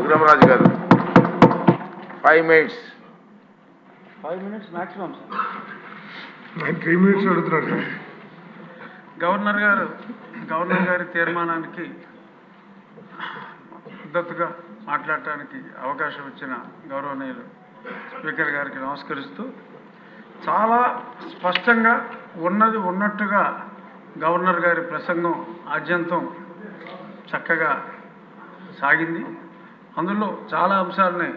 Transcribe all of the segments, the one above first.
రఘురామరాజు గారు 5 minutes. 5 minutes maximum, sir. 3 minutes అడుగుతున్నారు. Governor గారి తీర్మానానికి మద్దతుగా మాట్లాడటానికి అవకాశం ఇచ్చిన గౌరవనీయులు స్పీకర్ గారికి నమస్కరిస్తూ, చాలా స్పష్టంగా ఉన్నది ఉన్నట్టుగా గవర్నర్ గారి ప్రసంగం ఆద్యంతం చక్కగా సాగింది. అందులో చాలా అంశాలని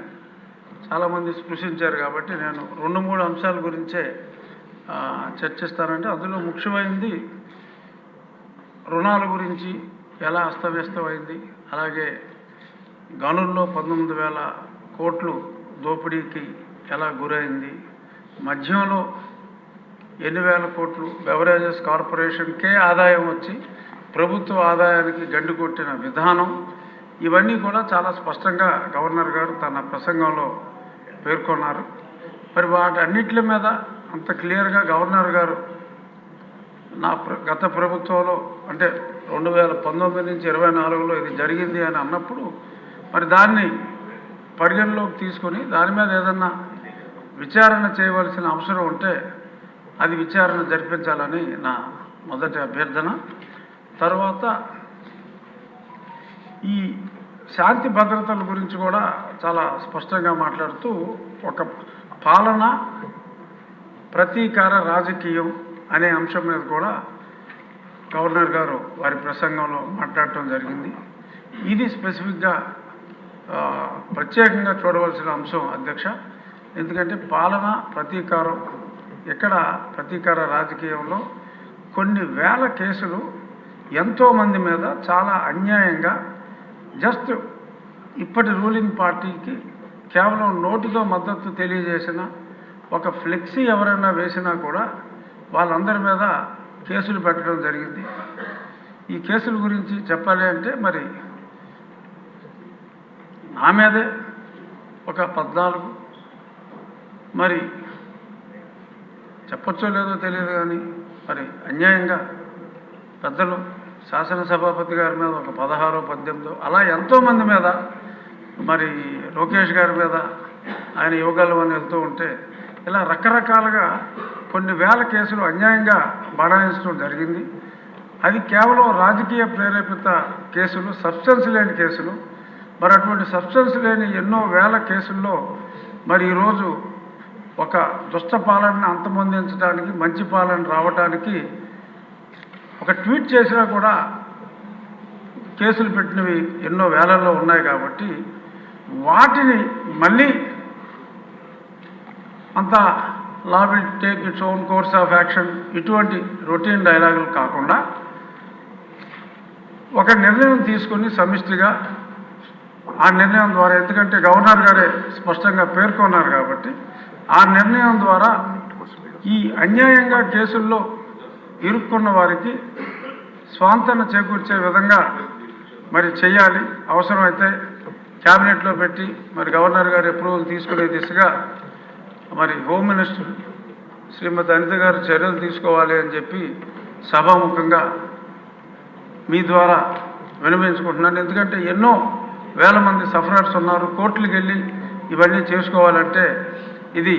చాలామంది స్పృశించారు కాబట్టి నేను 2-3 అంశాల గురించే చర్చిస్తానంటే, అందులో ముఖ్యమైనది రుణాల గురించి ఎలా అస్తవ్యస్తమైంది, అలాగే గనుల్లో 19,000 కోట్లు దోపిడీకి ఎలా గురైంది, మద్యంలో ఎన్ని వేల కోట్లు బెవరేజెస్ కార్పొరేషన్కే ఆదాయం వచ్చి ప్రభుత్వ ఆదాయానికి గండి కొట్టిన విధానం, ఇవన్నీ కూడా చాలా స్పష్టంగా గవర్నర్ గారు తన ప్రసంగంలో పేర్కొన్నారు. మరి వాటన్నిటి మీద అంత క్లియర్గా గవర్నర్ గారు గత ప్రభుత్వంలో అంటే 2019 నుంచి 24లో ఇది జరిగింది అని అన్నప్పుడు, మరి దాన్ని పరిగణలోకి తీసుకొని దాని మీద ఏదన్నా విచారణ చేయవలసిన అవసరం ఉంటే అది విచారణ జరిపించాలని నా మొదటి అభ్యర్థన. తర్వాత ఈ శాంతి భద్రతల గురించి కూడా చాలా స్పష్టంగా మాట్లాడుతూ, ఒక పాలన ప్రతీకార రాజకీయం అనే అంశం మీద కూడా గవర్నర్ గారు వారి ప్రసంగంలో మాట్లాడటం జరిగింది. ఇది స్పెసిఫిక్గా ప్రత్యేకంగా చూడవలసిన అంశం అధ్యక్ష. ఎందుకంటే పాలన ప్రతీకారం, ఇక్కడ ప్రతీకార రాజకీయంలో కొన్ని వేల కేసులు ఎంతోమంది మీద చాలా అన్యాయంగా జస్ట్ ఇప్పటి రూలింగ్ పార్టీకి కేవలం నోటితో మద్దతు తెలియజేసిన ఒక ఫ్లెక్సీ ఎవరైనా వేసినా కూడా వాళ్ళందరి మీద కేసులు పెట్టడం జరిగింది. ఈ కేసుల గురించి చెప్పాలి అంటే, మరి నా మీదే ఒక 14, మరి చెప్పచ్చో లేదో తెలియదు కానీ మరి అన్యాయంగా పెద్దలు శాసనసభాపతి గారి మీద ఒక 16-18, అలా ఎంతోమంది మీద, మరి లోకేష్ గారి మీద ఆయన యువగలవని వెళ్తూ ఉంటే, ఇలా రకరకాలుగా కొన్ని వేల కేసులు అన్యాయంగా బడాయించడం జరిగింది. అది కేవలం రాజకీయ ప్రేరేపిత కేసులు, సబ్స్టెన్స్ లేని కేసులు. మరి అటువంటి సబ్స్టెన్స్ లేని ఎన్నో వేల కేసుల్లో మరి ఈరోజు ఒక దుష్ట పాలనని అంతమొందించడానికి, మంచి పాలన రావడానికి ఒక ట్వీట్ చేసినా కూడా కేసులు పెట్టినవి ఎన్నో వేలల్లో ఉన్నాయి. కాబట్టి వాటిని మళ్ళీ అంత law will take its own course of action, ఇటువంటి రొటీన్ డైలాగులు కాకుండా ఒక నిర్ణయం తీసుకొని సమిష్టిగా ఆ నిర్ణయం ద్వారా, ఎందుకంటే గవర్నర్ గారే స్పష్టంగా పేర్కొన్నారు కాబట్టి ఆ నిర్ణయం ద్వారా ఈ అన్యాయంగా కేసుల్లో ఇరుక్కున్న వారికి స్వాంతన చేకూర్చే విధంగా మరి చేయాలి. అవసరమైతే క్యాబినెట్లో పెట్టి మరి గవర్నర్ గారి అప్రూవల్ తీసుకునే దిశగా మరి హోమ్ మినిస్టర్ శ్రీమతి అనిత గారు చర్యలు తీసుకోవాలి అని చెప్పి సభాముఖంగా మీ ద్వారా విన్నవించుకుంటున్నాను. ఎందుకంటే ఎన్నో వేల మంది సఫరర్స్ ఉన్నారు. కోర్టులకు వెళ్ళి ఇవన్నీ చేసుకోవాలంటే ఇది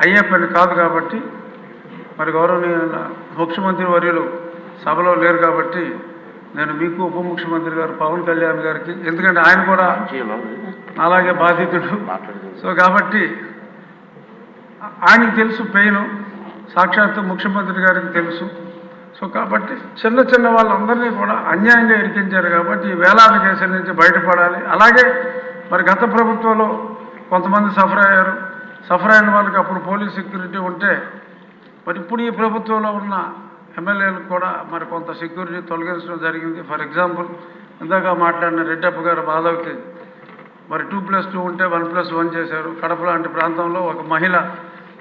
అయ్యే పని కాదు. కాబట్టి మరి గౌరవనీయ ముఖ్యమంత్రి వర్యులు సభలో లేరు కాబట్టి నేను మీకు, ఉప ముఖ్యమంత్రి గారు పవన్ కళ్యాణ్ గారికి, ఎందుకంటే ఆయన కూడా అలాగే బాధితుడు. సో కాబట్టి ఆయనకి తెలుసు పెయిన్, సాక్షాత్తు ముఖ్యమంత్రి గారికి తెలుసు. సో కాబట్టి చిన్న చిన్న వాళ్ళందరినీ కూడా అన్యాయంగా ఇరికించారు. కాబట్టి ఈ వేలాది కేసుల నుంచి బయటపడాలి. అలాగే మరి గత ప్రభుత్వంలో కొంతమంది సఫర్ అయిన వాళ్ళకి అప్పుడు పోలీస్ సెక్యూరిటీ ఉంటే, మరి ఇప్పుడు ఈ ప్రభుత్వంలో ఉన్న ఎమ్మెల్యేలకు కూడా మరి కొంత సెక్యూరిటీ తొలగించడం జరిగింది. ఫర్ ఎగ్జాంపుల్ ఇందాక మాట్లాడిన రెడ్డప్ప గారు మాధవ్కి మరి 2+2 ఉంటే 1+1 చేశారు. కడప లాంటి ప్రాంతంలో ఒక మహిళ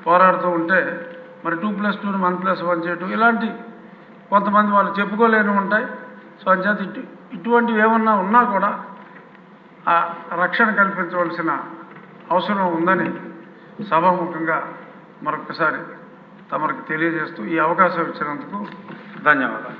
పోరాడుతూ ఉంటే మరి 2+2ను 1+1 చేయటం, ఇలాంటి కొంతమంది వాళ్ళు చెప్పుకోలేని ఉంటాయి. సో అంచేత ఇటువంటివి ఏమన్నా ఉన్నా కూడా ఆ రక్షణ కల్పించవలసిన అవసరం ఉందని సభాముఖంగా మరొకసారి తమరికి తెలియజేస్తూ ఈ అవకాశం ఇచ్చినందుకు ధన్యవాదాలు.